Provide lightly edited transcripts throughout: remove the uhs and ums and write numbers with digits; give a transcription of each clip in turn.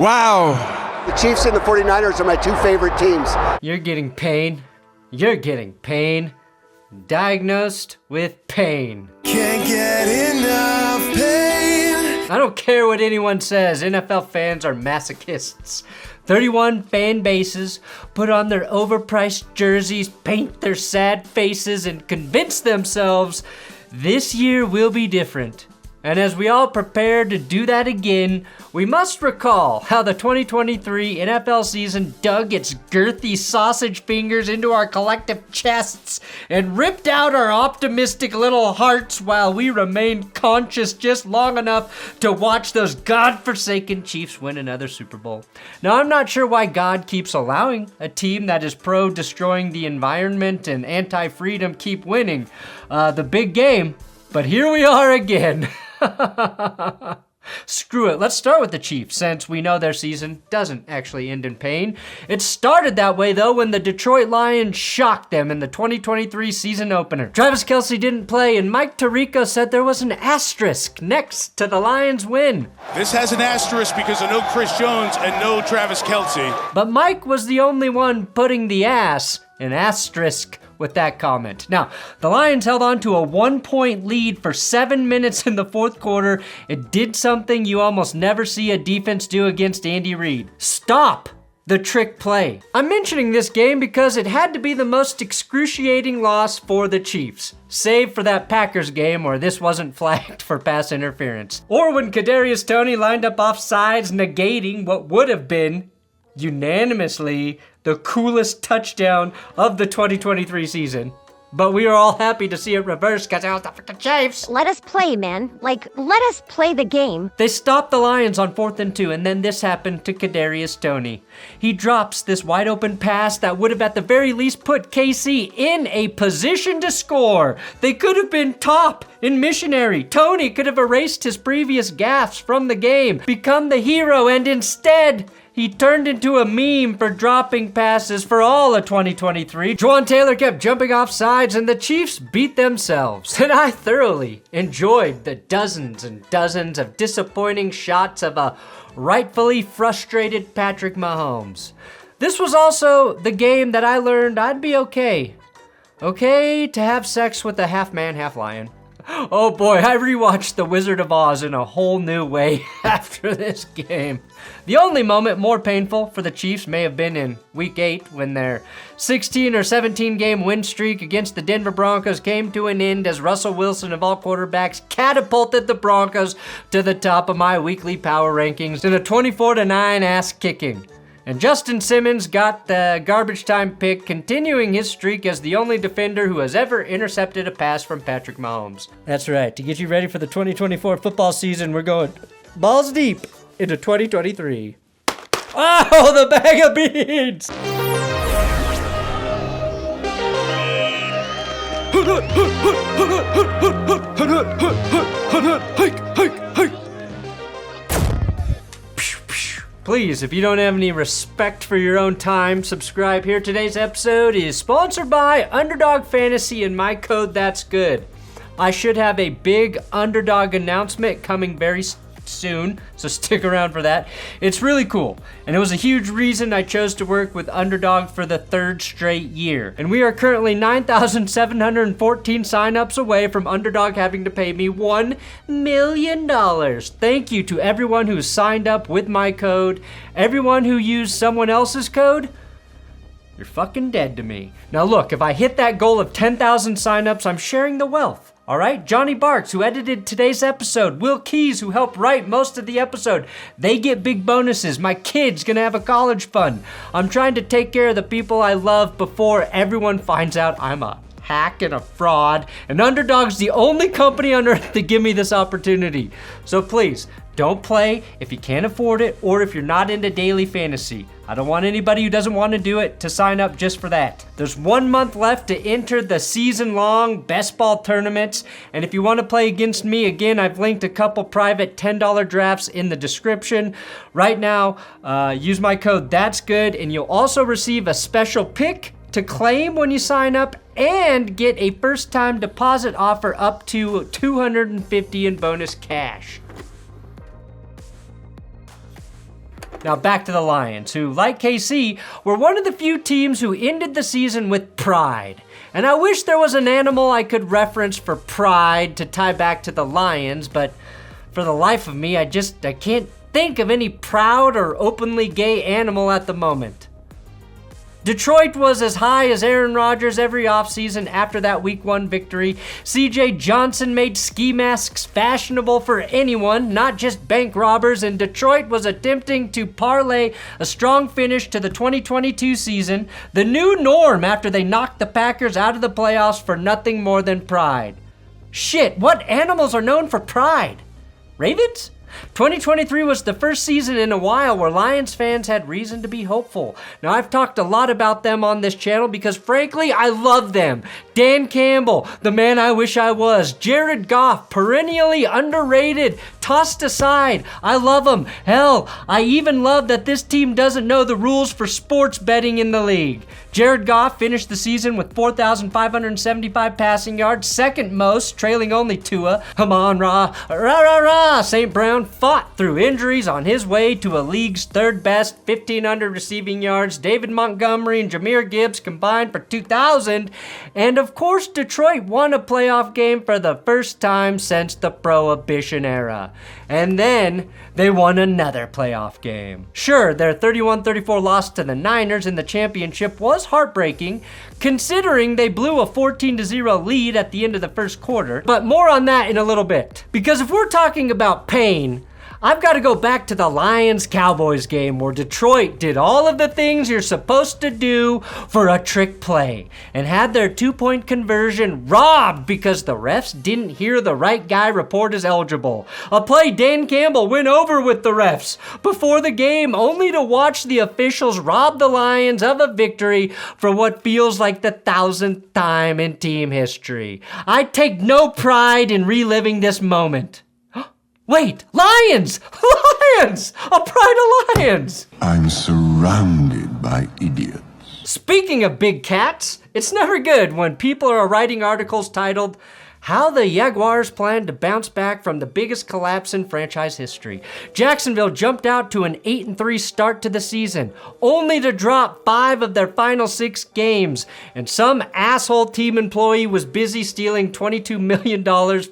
Wow. The Chiefs and the 49ers are my two favorite teams. You're getting pain. You're getting pain. Diagnosed with pain. Can't get enough pain. I don't care what anyone says, NFL fans are masochists. 31 fan bases put on their overpriced jerseys, paint their sad faces, and convince themselves this year will be different. And as we all prepare to do that again, we must recall how the 2023 NFL season dug its girthy sausage fingers into our collective chests and ripped out our optimistic little hearts while we remained conscious just long enough to watch those godforsaken Chiefs win another Super Bowl. Now, I'm not sure why God keeps allowing a team that is pro-destroying the environment and anti-freedom keep winning the big game, but here we are again. Screw it, let's start with the Chiefs, since we know their season doesn't actually end in pain. It started that way, though, when the Detroit Lions shocked them in the 2023 season opener. Travis Kelce didn't play, and Mike Tirico said there was an asterisk next to the Lions' win. This has an asterisk because of no Chris Jones and no Travis Kelce. But Mike was the only one putting the an asterisk with that comment. Now, the Lions held on to a 1-point lead for 7 minutes in the fourth quarter. It did something you almost never see a defense do against Andy Reid. Stop the trick play. I'm mentioning this game because it had to be the most excruciating loss for the Chiefs, save for that Packers game where this wasn't flagged for pass interference. Or when Kadarius Toney lined up offsides, negating what would have been unanimously the coolest touchdown of the 2023 season. But we were all happy to see it reversed because it was the freaking Chiefs. Let us play, man. Let us play the game. They stopped the Lions on 4th and 2, and then this happened to Kadarius Toney. He drops this wide open pass that would have at the very least put KC in a position to score. They could have been top in missionary. Toney could have erased his previous gaffes from the game, become the hero, and instead, he turned into a meme for dropping passes for all of 2023. Juwan Taylor kept jumping off sides, and the Chiefs beat themselves. And I thoroughly enjoyed the dozens and dozens of disappointing shots of a rightfully frustrated Patrick Mahomes. This was also the game that I learned I'd be okay. Okay to have sex with a half-man, half-lion. Oh boy, I rewatched The Wizard of Oz in a whole new way after this game. The only moment more painful for the Chiefs may have been in Week 8 when their 16 or 17 game win streak against the Denver Broncos came to an end as Russell Wilson of all quarterbacks catapulted the Broncos to the top of my weekly power rankings in a 24-9 ass kicking. And Justin Simmons got the garbage time pick, continuing his streak as the only defender who has ever intercepted a pass from Patrick Mahomes. That's right, to get you ready for the 2024 football season, we're going balls deep into 2023. Oh, the bag of beans! Please, if you don't have any respect for your own time, subscribe here. Today's episode is sponsored by Underdog Fantasy and my code ThatsGood. I should have a big Underdog announcement coming very soon, so stick around for that. It's really cool, and it was a huge reason I chose to work with Underdog for the 3rd straight year. And we are currently 9,714 signups away from Underdog having to pay me $1 million. Thank you to everyone who signed up with my code. Everyone who used someone else's code, you're fucking dead to me. Now look, if I hit that goal of 10,000 signups, I'm sharing the wealth. All right, Johnny Barks, who edited today's episode, Will Keys, who helped write most of the episode, they get big bonuses. My kid's gonna have a college fund. I'm trying to take care of the people I love before everyone finds out I'm a hack and a fraud, and Underdog's the only company on earth to give me this opportunity. So please, don't play if you can't afford it or if you're not into daily fantasy. I don't want anybody who doesn't want to do it to sign up just for that. There's 1 month left to enter the season-long best ball tournaments, and if you want to play against me, again, I've linked a couple private $10 drafts in the description. Right now, use my code ThatsGood, and you'll also receive a special pick to claim when you sign up and get a first-time deposit offer up to $250 in bonus cash. Now back to the Lions, who, like KC, were one of the few teams who ended the season with pride. And I wish there was an animal I could reference for pride to tie back to the Lions, but for the life of me, I can't think of any proud or openly gay animal at the moment. Detroit was as high as Aaron Rodgers every offseason after that Week 1 victory. CJ Johnson made ski masks fashionable for anyone, not just bank robbers, and Detroit was attempting to parlay a strong finish to the 2022 season, the new norm after they knocked the Packers out of the playoffs for nothing more than pride. Shit, what animals are known for pride? Ravens? 2023 was the first season in a while where Lions fans had reason to be hopeful. Now, I've talked a lot about them on this channel because, frankly, I love them. Dan Campbell, the man I wish I was. Jared Goff, perennially underrated, tossed aside. I love him. Hell, I even love that this team doesn't know the rules for sports betting in the league. Jared Goff finished the season with 4,575 passing yards, second most, trailing only Tua. Amon-Ra, rah-rah-rah. St. Brown fought through injuries on his way to a league's third best, 1,500 receiving yards. David Montgomery and Jahmyr Gibbs combined for 2,000. And of course, Detroit won a playoff game for the first time since the Prohibition era. And then they won another playoff game. Sure, their 31-34 loss to the Niners in the championship was heartbreaking, considering they blew a 14-0 lead at the end of the first quarter. But more on that in a little bit. Because if we're talking about pain, I've got to go back to the Lions-Cowboys game where Detroit did all of the things you're supposed to do for a trick play and had their two-point conversion robbed because the refs didn't hear the right guy report as eligible. A play Dan Campbell went over with the refs before the game only to watch the officials rob the Lions of a victory for what feels like the 1,000th time in team history. I take no pride in reliving this moment. Wait, Lions! Lions! A pride of Lions! I'm surrounded by idiots. Speaking of big cats, it's never good when people are writing articles titled, "How the Jaguars Plan to Bounce Back from the Biggest Collapse in Franchise History." Jacksonville jumped out to an 8-3 start to the season, only to drop 5 of their final 6 games, and some asshole team employee was busy stealing $22 million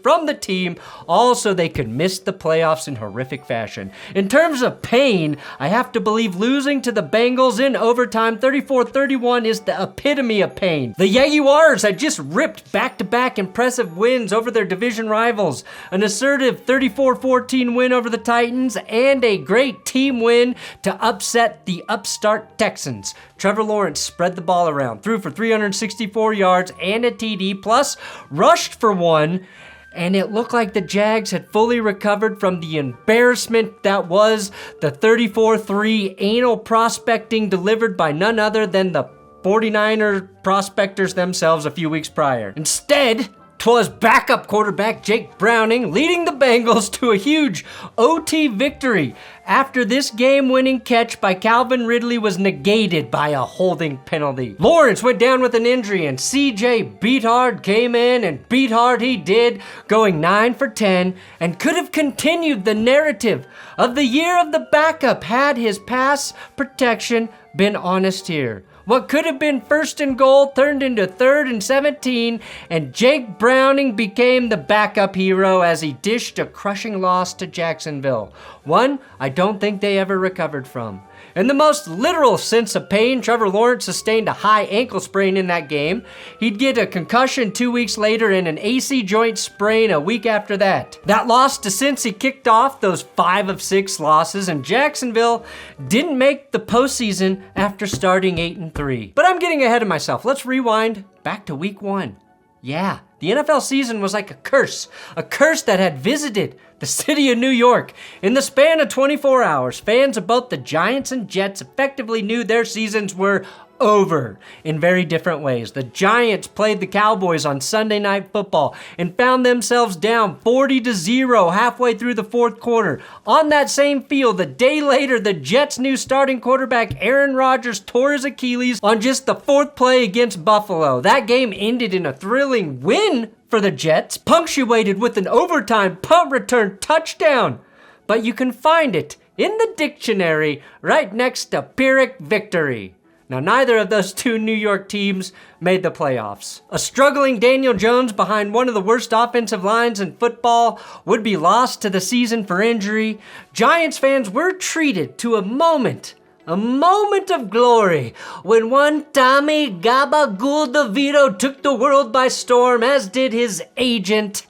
from the team, all so they could miss the playoffs in horrific fashion. In terms of pain, I have to believe losing to the Bengals in overtime 34-31 is the epitome of pain. The Jaguars had just ripped back-to-back impressive wins over their division rivals, an assertive 34-14 win over the Titans, and a great team win to upset the upstart Texans. Trevor Lawrence spread the ball around, threw for 364 yards and a TD, plus rushed for 1, and it looked like the Jags had fully recovered from the embarrassment that was the 34-3 anal prospecting delivered by none other than the 49er prospectors themselves a few weeks prior. Instead, 'twas backup quarterback Jake Browning leading the Bengals to a huge OT victory after this game-winning catch by Calvin Ridley was negated by a holding penalty. Lawrence went down with an injury, and CJ Beathard came in, and beat hard he did, going 9 for 10, and could have continued the narrative of the year of the backup had his pass protection been honest here. What could have been 1st and goal turned into 3rd and 17, and Jake Browning became the backup hero as he dished a crushing loss to Jacksonville. One I don't think they ever recovered from. In the most literal sense of pain, Trevor Lawrence sustained a high ankle sprain in that game. He'd get a concussion 2 weeks later and an AC joint sprain a week after that. That loss to Cincy kicked off those 5 of 6 losses, and Jacksonville didn't make the postseason after starting 8-3. But I'm getting ahead of myself. Let's rewind back to week 1. Yeah, the NFL season was like a curse that had visited the city of New York. In the span of 24 hours, fans of both the Giants and Jets effectively knew their seasons were over in very different ways. The Giants played the Cowboys on Sunday Night Football and found themselves down 40-0 halfway through the 4th quarter. On that same field, a day later, the Jets' new starting quarterback Aaron Rodgers tore his Achilles on just the 4th play against Buffalo. That game ended in a thrilling win for the Jets, punctuated with an overtime punt return touchdown. But you can find it in the dictionary right next to Pyrrhic victory. Now, neither of those two New York teams made the playoffs. A struggling Daniel Jones behind one of the worst offensive lines in football would be lost to the season for injury. Giants fans were treated to a moment of glory when one Tommy Gabagool DeVito took the world by storm, as did his agent,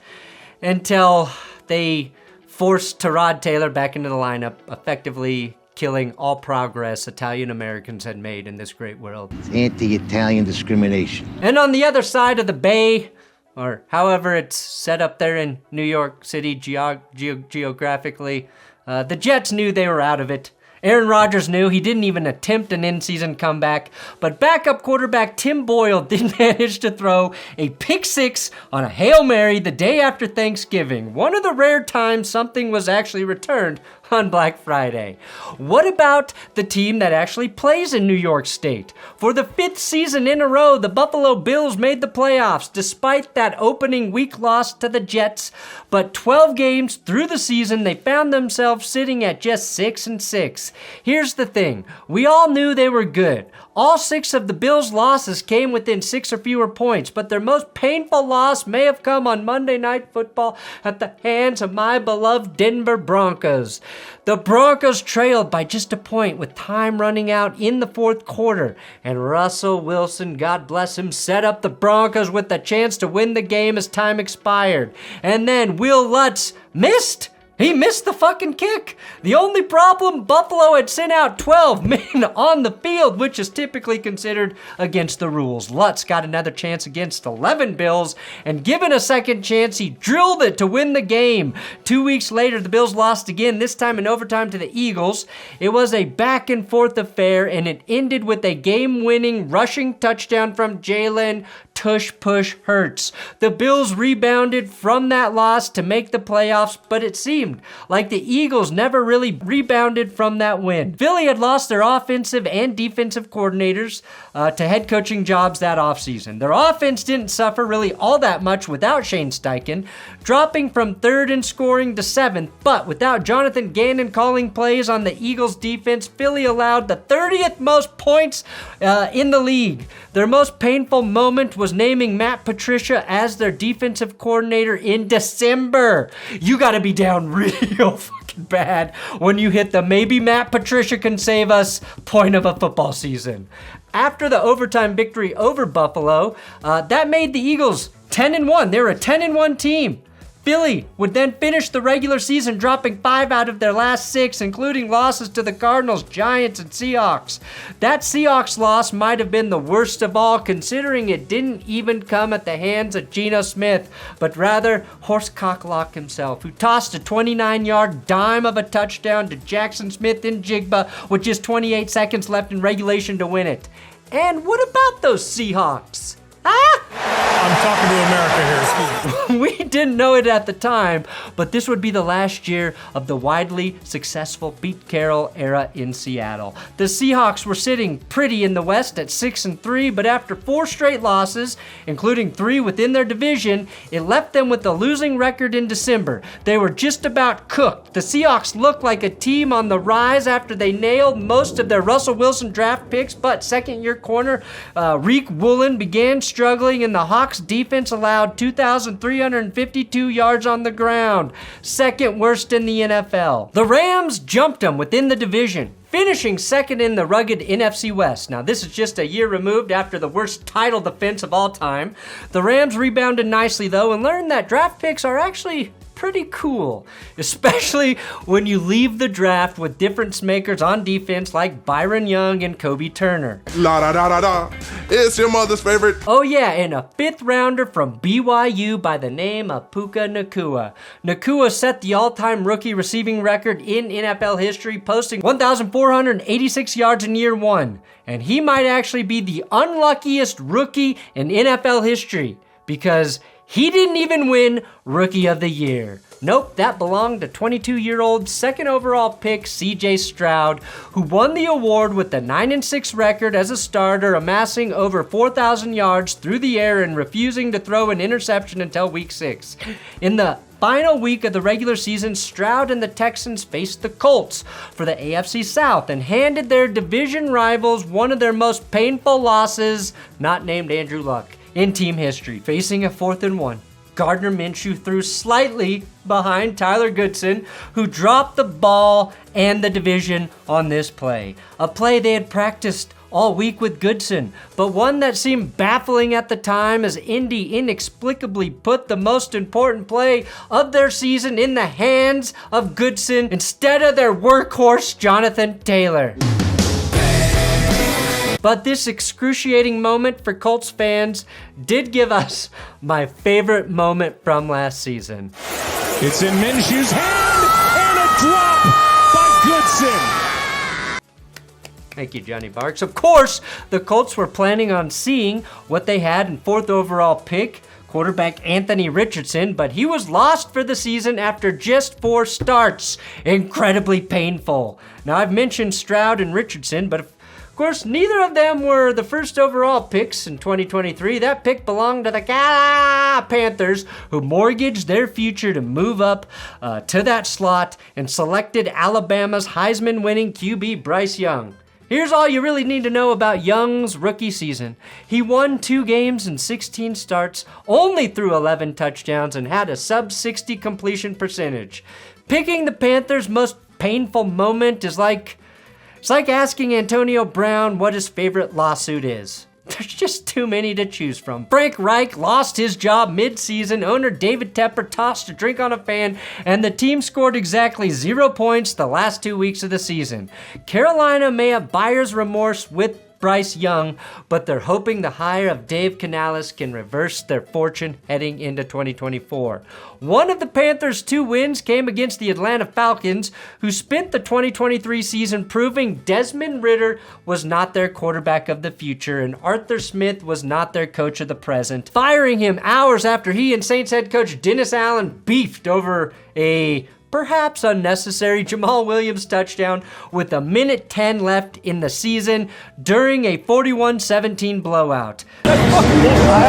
until they forced Tyrod Taylor back into the lineup, effectively killing all progress Italian Americans had made in this great world. It's anti-Italian discrimination. And on the other side of the bay, or however it's set up there in New York City geographically, the Jets knew they were out of it. Aaron Rodgers knew he didn't even attempt an in-season comeback, but backup quarterback Tim Boyle did manage to throw a pick six on a Hail Mary the day after Thanksgiving, one of the rare times something was actually returned on Black Friday. What about the team that actually plays in New York State? For the 5th season in a row, the Buffalo Bills made the playoffs despite that opening week loss to the Jets, but 12 games through the season, they found themselves sitting at just 6-6. Here's the thing, we all knew they were good. All 6 of the Bills' losses came within 6 or fewer points, but their most painful loss may have come on Monday Night Football at the hands of my beloved Denver Broncos. The Broncos trailed by just a point with time running out in the 4th quarter, and Russell Wilson, God bless him, set up the Broncos with the chance to win the game as time expired. And then Will Lutz missed. He missed the fucking kick. The only problem, Buffalo had sent out 12 men on the field, which is typically considered against the rules. Lutz got another chance against 11 Bills, and given a second chance, he drilled it to win the game. 2 weeks later, the Bills lost again, this time in overtime to the Eagles. It was a back-and-forth affair, and it ended with a game-winning rushing touchdown from Jalen Tush Push Hurts. The Bills rebounded from that loss to make the playoffs, but it seemed like the Eagles never really rebounded from that win. Philly had lost their offensive and defensive coordinators to head coaching jobs that offseason. Their offense didn't suffer really all that much without Shane Steichen, dropping from 3rd in scoring to 7th, but without Jonathan Gannon calling plays on the Eagles defense, Philly allowed the 30th most points in the league. Their most painful moment was naming Matt Patricia as their defensive coordinator in December. You gotta be down real fucking bad when you hit the maybe Matt Patricia can save us point of a football season. After the overtime victory over Buffalo, that made the Eagles 10-1. They were a 10-1 team. Philly would then finish the regular season dropping 5 out of their last 6, including losses to the Cardinals, Giants, and Seahawks. That Seahawks loss might have been the worst of all, considering it didn't even come at the hands of Geno Smith, but rather Horst Cocklock himself, who tossed a 29-yard dime of a touchdown to Jackson Smith-Njigba with just 28 seconds left in regulation to win it. And what about those Seahawks? I'm talking to America here, excuse me. We didn't know it at the time, but this would be the last year of the widely successful Pete Carroll era in Seattle. The Seahawks were sitting pretty in the West at 6-3, but after 4 straight losses, including 3 within their division, it left them with a losing record in December. They were just about cooked. The Seahawks looked like a team on the rise after they nailed most of their Russell Wilson draft picks, but second-year corner Reek Woolen began struggling, and the Hawks defense allowed 2,352 yards on the ground, second worst in the NFL. The Rams jumped them within the division, finishing second in the rugged NFC West. Now, this is just a year removed after the worst title defense of all time. The Rams rebounded nicely, though, and learned that draft picks are actually pretty cool, especially when you leave the draft with difference makers on defense like Byron Young and Kobe Turner. La da da da da. It's your mother's favorite. Oh yeah, and a 5th rounder from BYU by the name of Puka Nacua. Nacua set the all-time rookie receiving record in NFL history, posting 1,486 yards in year 1. And he might actually be the unluckiest rookie in NFL history because he didn't even win Rookie of the Year. Nope, that belonged to 22-year-old second overall pick C.J. Stroud, who won the award with the 9-6 record as a starter, amassing over 4,000 yards through the air and refusing to throw an interception until week 6. In the final week of the regular season, Stroud and the Texans faced the Colts for the AFC South and handed their division rivals one of their most painful losses, not named Andrew Luck, in team history, facing a 4th and 1. Gardner Minshew threw slightly behind Tyler Goodson, who dropped the ball and the division on this play. A play they had practiced all week with Goodson, but one that seemed baffling at the time as Indy inexplicably put the most important play of their season in the hands of Goodson instead of their workhorse Jonathan Taylor. But this excruciating moment for Colts fans did give us my favorite moment from last season. It's in Minshew's hand, and a drop by Goodson. Thank you, Johnny Barks. Of course, the Colts were planning on seeing what they had in 4th overall pick, quarterback Anthony Richardson, but he was lost for the season after just 4 starts. Incredibly painful. Now, I've mentioned Stroud and Richardson, but of course, neither of them were the first overall picks in 2023. That pick belonged to the Panthers, who mortgaged their future to move up to that slot and selected Alabama's Heisman-winning QB Bryce Young. Here's all you really need to know about Young's rookie season. He won 2 games in 16 starts, only threw 11 touchdowns, and had a sub-60 completion percentage. Picking the Panthers' most painful moment is like asking Antonio Brown what his favorite lawsuit is. There's just too many to choose from. Frank Reich lost his job mid-season, owner David Tepper tossed a drink on a fan, and the team scored exactly 0 points the last 2 weeks of the season. Carolina may have buyer's remorse with Bryce Young, but they're hoping the hire of Dave Canales can reverse their fortune heading into 2024. One of the Panthers' 2 wins came against the Atlanta Falcons, who spent the 2023 season proving Desmond Ridder was not their quarterback of the future and Arthur Smith was not their coach of the present, firing him hours after he and Saints head coach Dennis Allen beefed over a perhaps unnecessary Jamal Williams touchdown with 1:10 left in the season during a 41-17 blowout. I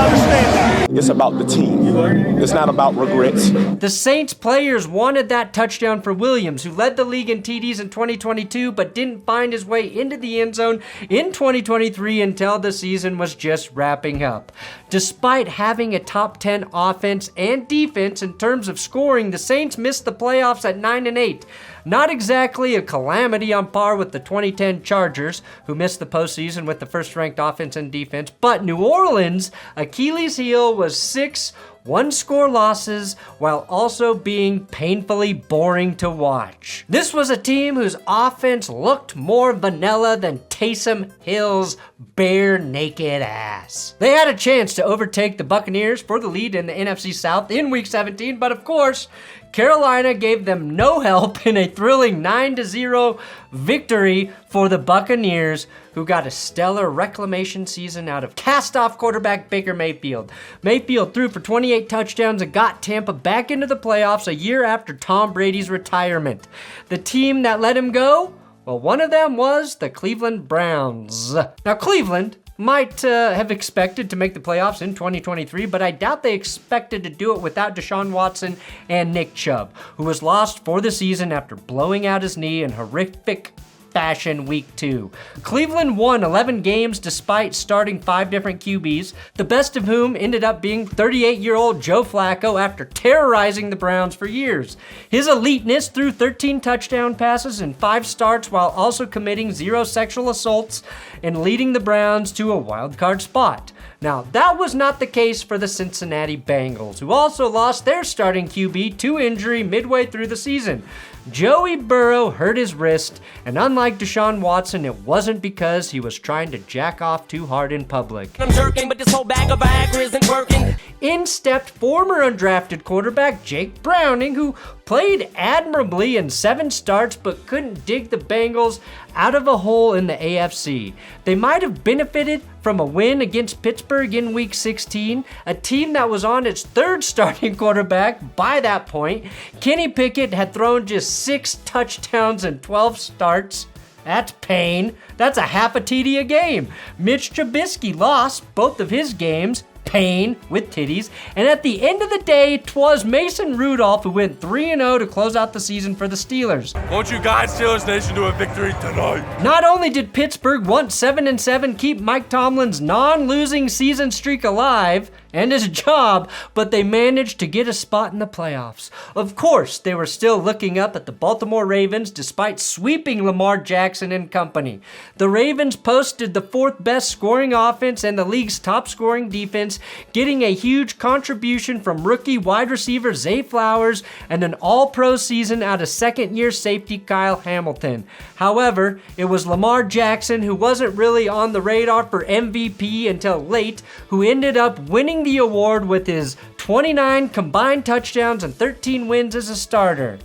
understand that. It's about the team. It's not about regrets. The Saints players wanted that touchdown for Williams, who led the league in TDs in 2022 but didn't find his way into the end zone in 2023 until the season was just wrapping up. Despite having a top 10 offense and defense in terms of scoring, the Saints missed the playoffs at 9-8. Not exactly a calamity on par with the 2010 Chargers, who missed the postseason with the first-ranked offense and defense, but New Orleans' Achilles heel was 6 one-score losses while also being painfully boring to watch. This was a team whose offense looked more vanilla than Taysom Hill's bare-naked ass. They had a chance to overtake the Buccaneers for the lead in the NFC South in Week 17, but of course, Carolina gave them no help in a thrilling 9-0 victory for the Buccaneers, who got a stellar reclamation season out of cast-off quarterback Baker Mayfield. Mayfield threw for 28 touchdowns and got Tampa back into the playoffs a year after Tom Brady's retirement. The team that let him go? Well, one of them was the Cleveland Browns. Now, Cleveland might have expected to make the playoffs in 2023, but I doubt they expected to do it without Deshaun Watson and Nick Chubb, who was lost for the season after blowing out his knee in horrific fashion Week 2. Cleveland won 11 games despite starting 5 different QBs, the best of whom ended up being 38-year-old Joe Flacco after terrorizing the Browns for years. His eliteness threw 13 touchdown passes in 5 starts while also committing 0 sexual assaults and leading the Browns to a wild card spot. Now, that was not the case for the Cincinnati Bengals, who also lost their starting QB to injury midway through the season. Joey Burrow hurt his wrist, and unlike Deshaun Watson, it wasn't because he was trying to jack off too hard in public. I'm jerking, but this whole bag of Viagra isn't working. in stepped former undrafted quarterback Jake Browning, who played admirably in 7 starts but couldn't dig the Bengals out of a hole in the AFC. They might have benefited from a win against Pittsburgh in Week 16, a team that was on its 3rd starting quarterback by that point. Kenny Pickett had thrown just 6 touchdowns in 12 starts. That's pain. That's a half a TD a game. Mitch Trubisky lost both of his games. Pain with titties. And at the end of the day, 'twas Mason Rudolph who went 3-0 to close out the season for the Steelers. Won't you guide Steelers Nation to a victory tonight? Not only did Pittsburgh, once 7-7, keep Mike Tomlin's non-losing season streak alive and his job, but they managed to get a spot in the playoffs. Of course, they were still looking up at the Baltimore Ravens despite sweeping Lamar Jackson and company. The Ravens posted the 4th best scoring offense and the league's top scoring defense, getting a huge contribution from rookie wide receiver Zay Flowers and an all-pro season out of second-year safety Kyle Hamilton. However, it was Lamar Jackson, who wasn't really on the radar for MVP until late, who ended up winning the award with his 29 combined touchdowns and 13 wins as a starter.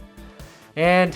And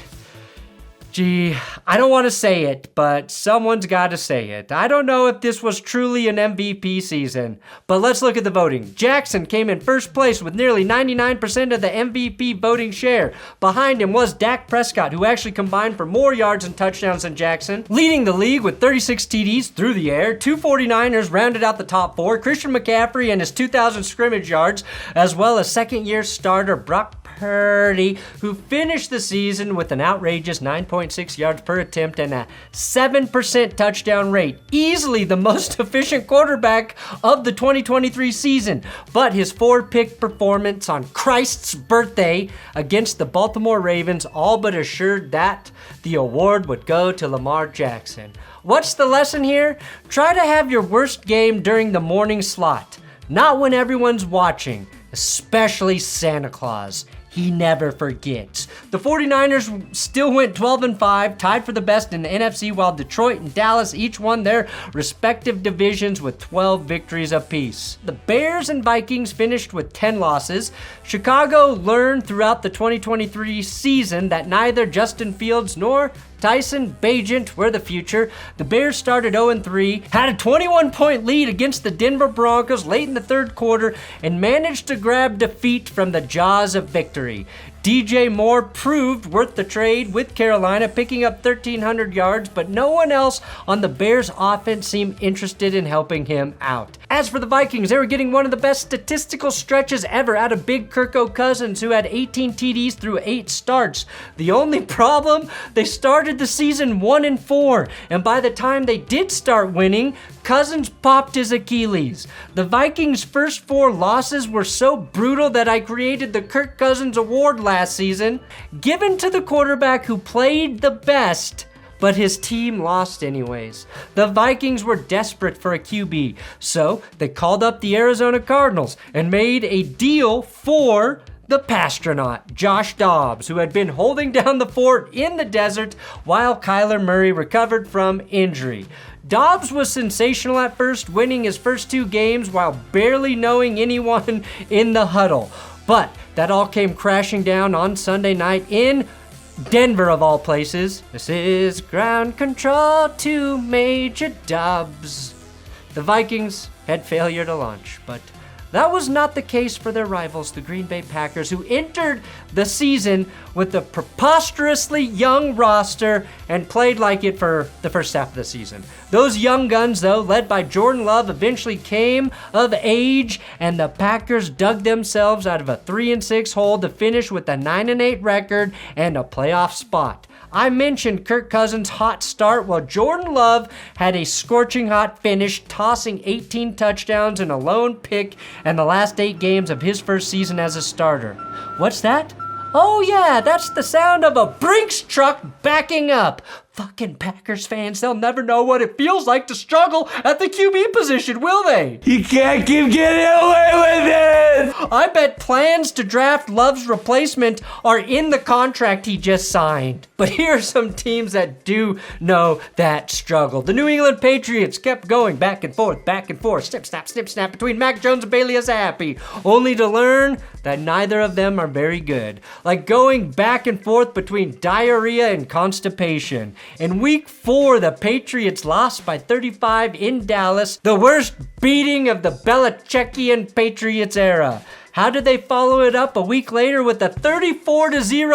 gee, I don't want to say it, but someone's got to say it. I don't know if this was truly an MVP season, but let's look at the voting. Jackson came in first place with nearly 99% of the MVP voting share. Behind him was Dak Prescott, who actually combined for more yards and touchdowns than Jackson, leading the league with 36 TDs through the air. 2 49ers rounded out the top 4, Christian McCaffrey and his 2,000 scrimmage yards, as well as second-year starter Brock Purdy, who finished the season with an outrageous 9.6 yards per attempt and a 7% touchdown rate. Easily the most efficient quarterback of the 2023 season. But his 4-pick performance on Christ's birthday against the Baltimore Ravens all but assured that the award would go to Lamar Jackson. What's the lesson here? Try to have your worst game during the morning slot, not when everyone's watching, especially Santa Claus. He never forgets. The 49ers still went 12-5, tied for the best in the NFC, while Detroit and Dallas each won their respective divisions with 12 victories apiece. The Bears and Vikings finished with 10 losses. Chicago learned throughout the 2023 season that neither Justin Fields nor Tyson Bagent were the future. The Bears started 0-3, had a 21-point lead against the Denver Broncos late in the 3rd quarter, and managed to grab defeat from the jaws of victory. DJ Moore proved worth the trade with Carolina, picking up 1,300 yards, but no one else on the Bears' offense seemed interested in helping him out. As for the Vikings, they were getting one of the best statistical stretches ever out of Big Kirko Cousins, who had 18 TDs through 8 starts. The only problem, they started the season 1-4, and by the time they did start winning, Cousins popped his Achilles. The Vikings' first 4 losses were so brutal that I created the Kirk Cousins Award last season, given to the quarterback who played the best, but his team lost anyways. The Vikings were desperate for a QB, so they called up the Arizona Cardinals and made a deal for the Pastronaut, Josh Dobbs, who had been holding down the fort in the desert while Kyler Murray recovered from injury. Dobbs was sensational at first, winning his first 2 games while barely knowing anyone in the huddle. But that all came crashing down on Sunday night in Denver, of all places. This is ground control to Major Dobbs. The Vikings had failure to launch, but that was not the case for their rivals, the Green Bay Packers, who entered the season with a preposterously young roster and played like it for the first half of the season. Those young guns, though, led by Jordan Love, eventually came of age, and the Packers dug themselves out of a 3-6 hole to finish with a 9-8 record and a playoff spot. I mentioned Kirk Cousins' hot start, while Jordan Love had a scorching hot finish, tossing 18 touchdowns and a lone pick in the last 8 games of his first season as a starter. What's that? Oh yeah, that's the sound of a Brinks truck backing up. Fucking Packers fans, they'll never know what it feels like to struggle at the QB position, will they? You can't keep getting away with it! I bet plans to draft Love's replacement are in the contract he just signed. But here are some teams that do know that struggle. The New England Patriots kept going back and forth, snip, snap between Mac Jones and Bailey Zappi, only to learn that neither of them are very good. Like going back and forth between diarrhea and constipation. In week 4, the Patriots lost by 35 in Dallas, the worst beating of the Belichickian Patriots era. How did they follow it up a week later with a 34-0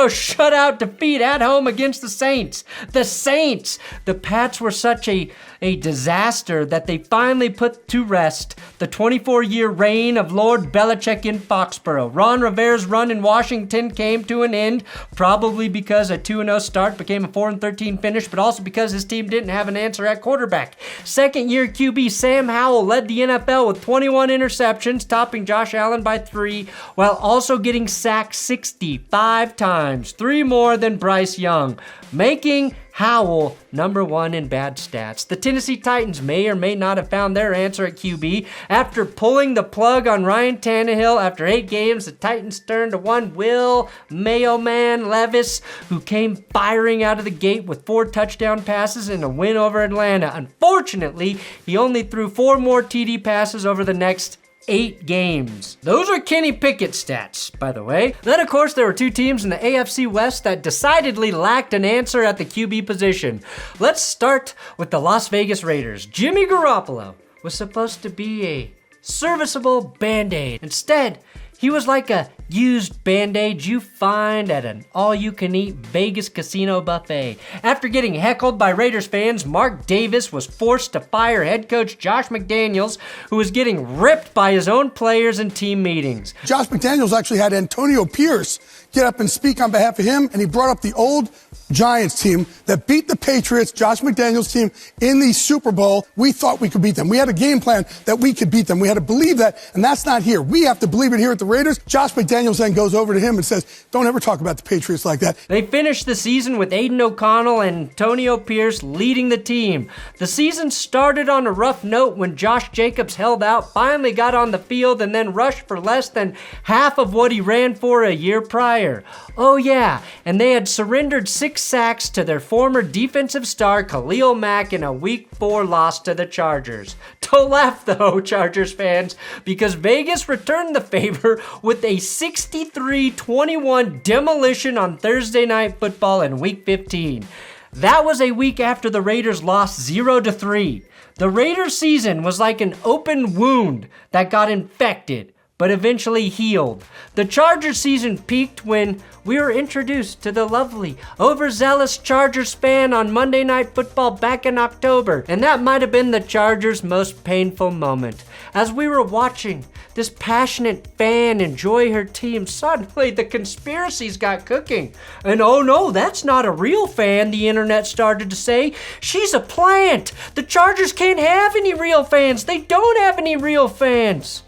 shutout defeat at home against the Saints? The Saints! The Pats were such a disaster that they finally put to rest the 24-year reign of Lord Belichick in Foxborough. Ron Rivera's run in Washington came to an end, probably because a 2-0 start became a 4-13 finish, but also because his team didn't have an answer at quarterback. Second-year QB Sam Howell led the NFL with 21 interceptions, topping Josh Allen by 3, while also getting sacked 65 times, 3 more than Bryce Young, making Howell number 1 in bad stats. The Tennessee Titans may or may not have found their answer at QB. After pulling the plug on Ryan Tannehill after 8 games, the Titans turned to one Will Mayo Man Levis, who came firing out of the gate with 4 touchdown passes and a win over Atlanta. Unfortunately, he only threw 4 more TD passes over the next 8 games. Those are Kenny Pickett stats, by the way. Then, of course, there were 2 teams in the AFC West that decidedly lacked an answer at the QB position. Let's start with the Las Vegas Raiders. Jimmy Garoppolo was supposed to be a serviceable Band-Aid. Instead, he was like a used Band-Aid you find at an all-you-can-eat Vegas casino buffet. After getting heckled by Raiders fans, Mark Davis was forced to fire head coach Josh McDaniels, who was getting ripped by his own players in team meetings. Josh McDaniels actually had Antonio Pierce get up and speak on behalf of him, and he brought up the old Giants team that beat the Patriots, Josh McDaniels' team, in the Super Bowl. We thought we could beat them. We had a game plan that we could beat them. We had to believe that, and that's not here. We have to believe it here at the Raiders. Josh McDaniels then goes over to him and says, don't ever talk about the Patriots like that. They finished the season with Aiden O'Connell and Antonio Pierce leading the team. The season started on a rough note when Josh Jacobs held out, finally got on the field, and then rushed for less than half of what he ran for a year prior. Oh yeah, and they had surrendered 6 sacks to their former defensive star Khalil Mack in a Week 4 loss to the Chargers. Don't laugh though, Chargers fans, because Vegas returned the favor with a 63-21 demolition on Thursday Night Football in Week 15. That was a week after the Raiders lost 0-3. The Raiders season was like an open wound that got infected, but eventually healed. The Chargers season peaked when we were introduced to the lovely, overzealous Chargers fan on Monday Night Football back in October, and that might have been the Chargers' most painful moment. As we were watching this passionate fan enjoy her team, suddenly the conspiracies got cooking. And oh no, that's not a real fan, the internet started to say. She's a plant. The Chargers can't have any real fans. They don't have any real fans.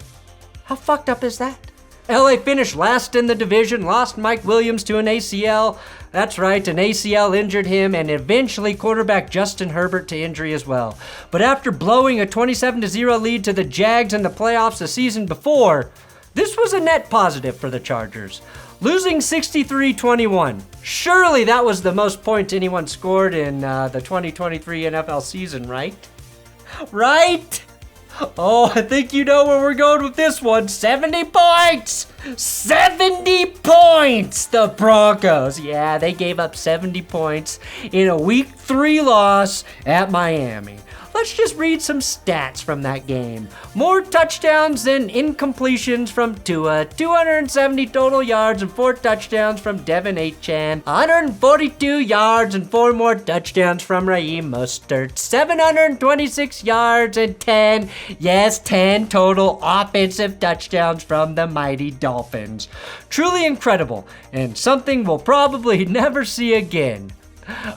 How fucked up is that? LA finished last in the division, lost Mike Williams to an ACL. That's right, an ACL injured him, and eventually quarterback Justin Herbert to injury as well. But after blowing a 27-0 lead to the Jags in the playoffs the season before, this was a net positive for the Chargers. Losing 63-21. Surely that was the most points anyone scored in the 2023 NFL season, right? Right? Oh, I think you know where we're going with this one. 70 points! 70 points! The Broncos. Yeah, they gave up 70 points in a Week 3 loss at Miami. Let's just read some stats from that game. More touchdowns than incompletions from Tua, 270 total yards and 4 touchdowns from Devin Achane, 142 yards and 4 more touchdowns from Raheem Mostert, 726 yards and 10 total offensive touchdowns from the mighty Dolphins. Truly incredible, and something we'll probably never see again.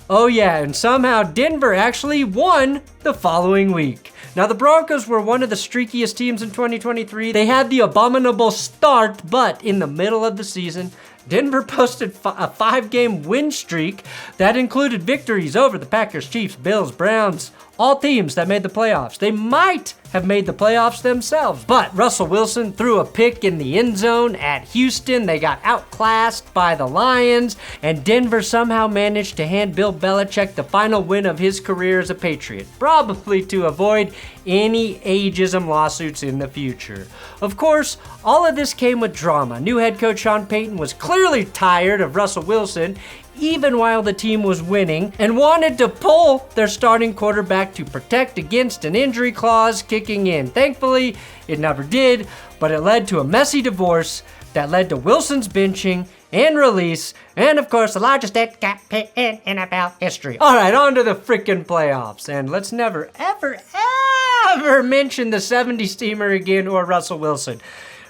Oh yeah, and somehow Denver actually won the following week. Now the Broncos were one of the streakiest teams in 2023. They had the abominable start, but in the middle of the season, Denver posted a 5-game win streak that included victories over the Packers, Chiefs, Bills, Browns, all teams that made the playoffs. They might have made the playoffs themselves, but Russell Wilson threw a pick in the end zone at Houston. They got outclassed by the Lions, and Denver somehow managed to hand Bill Belichick the final win of his career as a Patriot, probably to avoid any ageism lawsuits in the future. Of course, all of this came with drama. New head coach Sean Payton was clearly tired of Russell Wilson, even while the team was winning, and wanted to pull their starting quarterback to protect against an injury clause kicking in. Thankfully, it never did, but it led to a messy divorce that led to Wilson's benching and release, and of course, the largest debt cap hit in NFL history. All right, on to the freaking playoffs, and let's never, ever mention the 70s steamer again or Russell Wilson.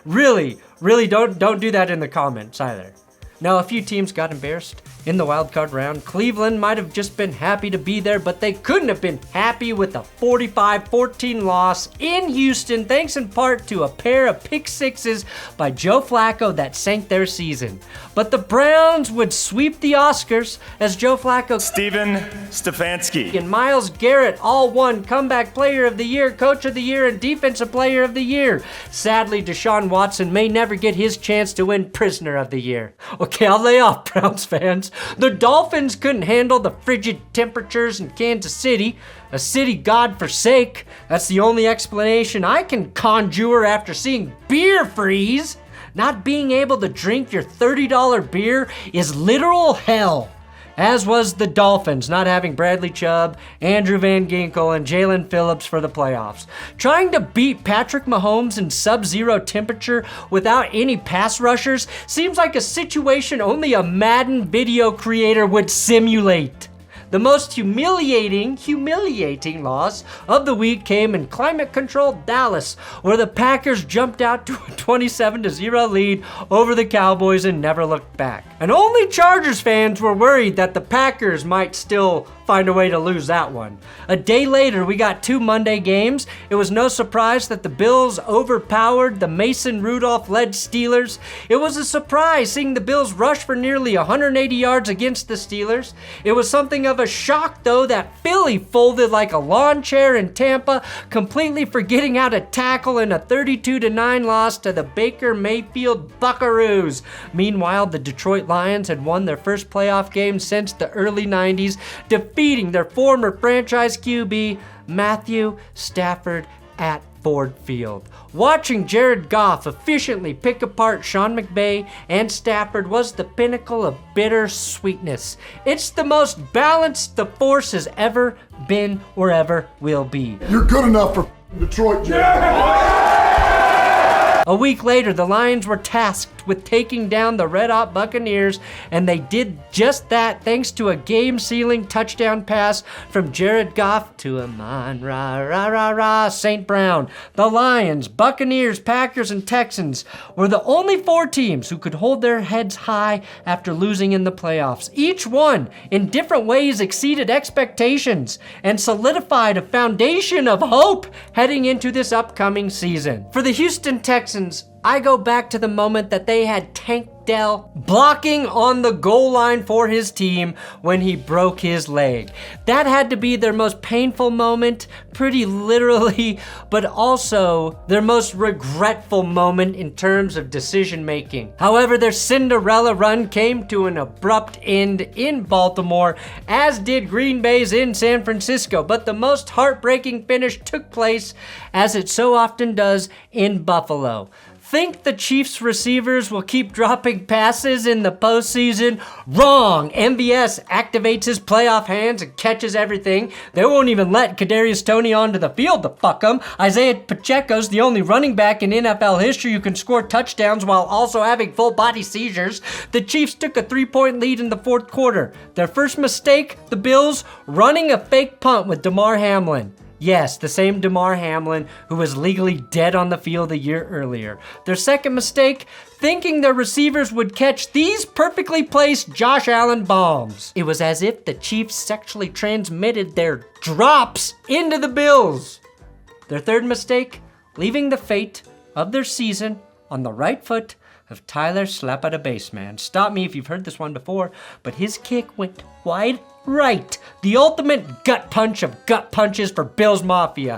Really, don't do that in the comments either. Now, a few teams got embarrassed in the wild card round. Cleveland might have just been happy to be there, but they couldn't have been happy with a 45-14 loss in Houston, thanks in part to a pair of pick sixes by Joe Flacco that sank their season. But the Browns would sweep the Oscars as Joe Flacco, Steven Stefanski, and Myles Garrett all won Comeback Player of the Year, Coach of the Year, and Defensive Player of the Year. Sadly, Deshaun Watson may never get his chance to win Prisoner of the Year. Okay, I'll lay off, Browns fans. The Dolphins couldn't handle the frigid temperatures in Kansas City, a city God forsake. That's the only explanation I can conjure after seeing beer freeze. Not being able to drink your $30 beer is literal hell. As was the Dolphins, not having Bradley Chubb, Andrew Van Ginkel, and Jalen Phillips for the playoffs. Trying to beat Patrick Mahomes in sub-zero temperature without any pass rushers seems like a situation only a Madden video creator would simulate. The most humiliating loss of the week came in climate-controlled Dallas, where the Packers jumped out to a 27-0 lead over the Cowboys and never looked back. And only Chargers fans were worried that the Packers might still find a way to lose that one. A day later, we got 2 Monday games. It was no surprise that the Bills overpowered the Mason Rudolph-led Steelers. It was a surprise seeing the Bills rush for nearly 180 yards against the Steelers. It was something of a shock, though, that Philly folded like a lawn chair in Tampa, completely forgetting how to tackle in a 32-9 loss to the Baker Mayfield Buccaroos. Meanwhile, the Detroit Lions had won their first playoff game since the early 90s, defeating their former franchise QB, Matthew Stafford, at Ford Field. Watching Jared Goff efficiently pick apart Sean McVay and Stafford was the pinnacle of bitter sweetness. It's the most balanced the force has ever been or ever will be. You're good enough for Detroit, Jared. A week later, the Lions were tasked with taking down the red-hot Buccaneers, and they did just that thanks to a game-sealing touchdown pass from Jared Goff to Amon-Ra St. Brown. The Lions, Buccaneers, Packers, and Texans were the only 4 teams who could hold their heads high after losing in the playoffs. Each one, in different ways, exceeded expectations and solidified a foundation of hope heading into this upcoming season. For the Houston Texans, I go back to the moment that they had Tank Dell blocking on the goal line for his team when he broke his leg. That had to be their most painful moment, pretty literally, but also their most regretful moment in terms of decision making. However, their Cinderella run came to an abrupt end in Baltimore, as did Green Bay's in San Francisco, but the most heartbreaking finish took place, as it so often does, in Buffalo. Think the Chiefs receivers will keep dropping passes in the postseason? Wrong! MVS activates his playoff hands and catches everything. They won't even let Kadarius Toney onto the field to fuck him. Isaiah Pacheco's the only running back in NFL history who can score touchdowns while also having full-body seizures. The Chiefs took a 3-point lead in the fourth quarter. Their first mistake, the Bills running a fake punt with Damar Hamlin. Yes, the same Damar Hamlin who was legally dead on the field a year earlier. Their second mistake, thinking their receivers would catch these perfectly placed Josh Allen bombs. It was as if the Chiefs sexually transmitted their drops into the Bills. Their third mistake, leaving the fate of their season on the right foot of Tyler Slap Out of Baseman. Stop me if you've heard this one before, but his kick went wide right. The ultimate gut punch of gut punches for Bills Mafia.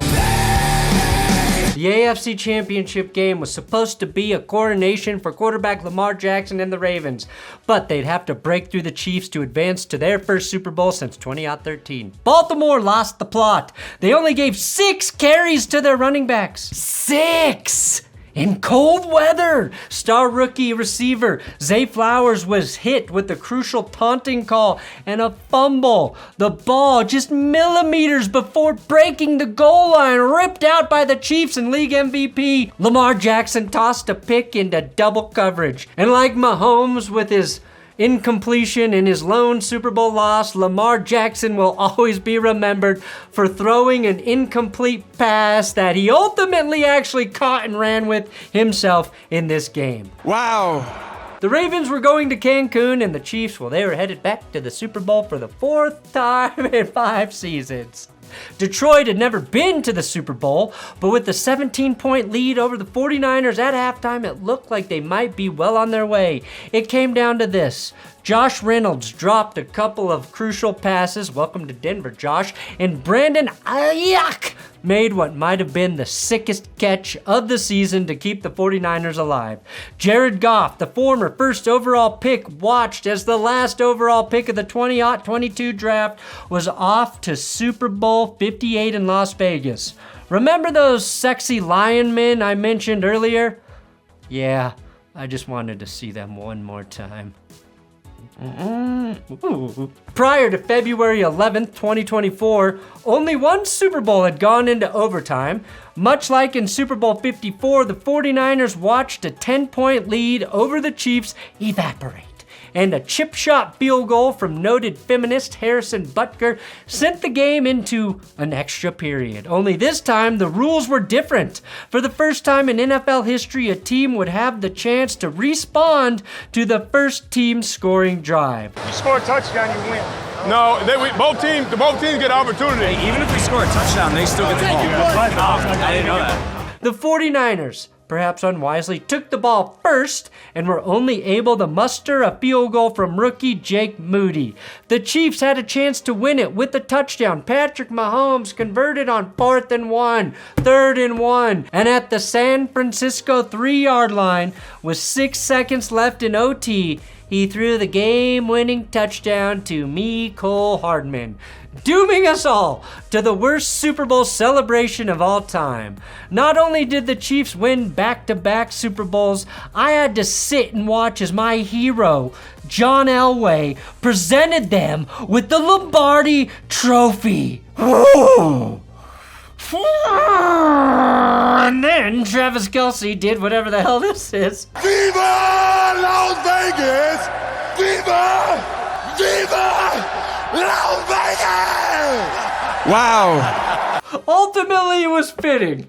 The AFC Championship game was supposed to be a coronation for quarterback Lamar Jackson and the Ravens, but they'd have to break through the Chiefs to advance to their first Super Bowl since 2013. Baltimore lost the plot. They only gave 6 carries to their running backs. 6! In cold weather, star rookie receiver Zay Flowers was hit with a crucial taunting call and a fumble. The ball, just millimeters before breaking the goal line, ripped out by the Chiefs and league MVP. Lamar Jackson tossed a pick into double coverage. And like Mahomes with his incompletion in his lone Super Bowl loss, Lamar Jackson will always be remembered for throwing an incomplete pass that he ultimately actually caught and ran with himself in this game. Wow. The Ravens were going to Cancun, and the Chiefs, well, they were headed back to the Super Bowl for the 4th time in 5 seasons. Detroit had never been to the Super Bowl, but with the 17-point lead over the 49ers at halftime, it looked like they might be well on their way. It came down to this. Josh Reynolds dropped a couple of crucial passes. Welcome to Denver, Josh. And Brandon Ayuk made what might have been the sickest catch of the season to keep the 49ers alive. Jared Goff, the former first overall pick, watched as the last overall pick of the 2022 draft was off to Super Bowl 58 in Las Vegas. Remember those sexy lion men I mentioned earlier? Yeah, I just wanted to see them one more time. Prior to February 11th, 2024, only one Super Bowl had gone into overtime. Much like in Super Bowl 54, the 49ers watched a 10-point lead over the Chiefs evaporate. And a chip shot field goal from noted feminist Harrison Butker sent the game into an extra period. Only this time, the rules were different. For the first time in NFL history, a team would have the chance to respond to the first team scoring drive. You score a touchdown, you win. No, both teams get opportunity. Even if we score a touchdown, they still get the ball. I didn't know that. The 49ers, perhaps unwisely, took the ball first and were only able to muster a field goal from rookie Jake Moody. The Chiefs had a chance to win it with a touchdown. Patrick Mahomes converted on 4th and 1, 3rd and 1, and at the San Francisco 3-yard line with 6 seconds left in OT, he threw the game-winning touchdown to Mecole Hardman, dooming us all to the worst Super Bowl celebration of all time. Not only did the Chiefs win back-to-back Super Bowls, I had to sit and watch as my hero, John Elway, presented them with the Lombardi Trophy. And then Travis Kelce did whatever the hell this is. Viva Las Vegas! Viva! Viva Las Vegas! Wow. Ultimately, it was fitting.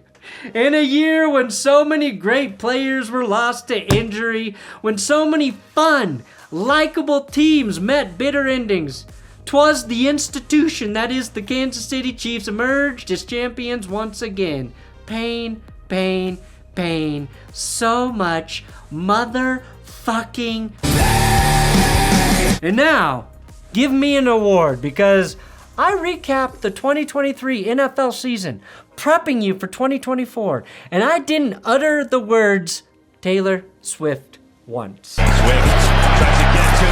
In a year when so many great players were lost to injury, when so many fun, likable teams met bitter endings, 'twas the institution that is the Kansas City Chiefs emerged as champions once again. Pain, pain, pain. So much motherfucking pain. And now, give me an award because I recapped the 2023 NFL season, prepping you for 2024, and I didn't utter the words Taylor Swift once. Swift tries to get to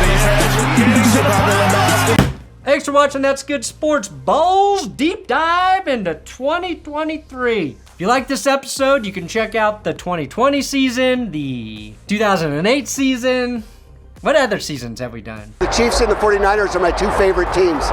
the edge. Thanks for watching That's Good Sports Balls Deep Dive into 2023. If you like this episode, you can check out the 2020 season, the 2008 season. What other seasons have we done? The Chiefs and the 49ers are my 2 favorite teams.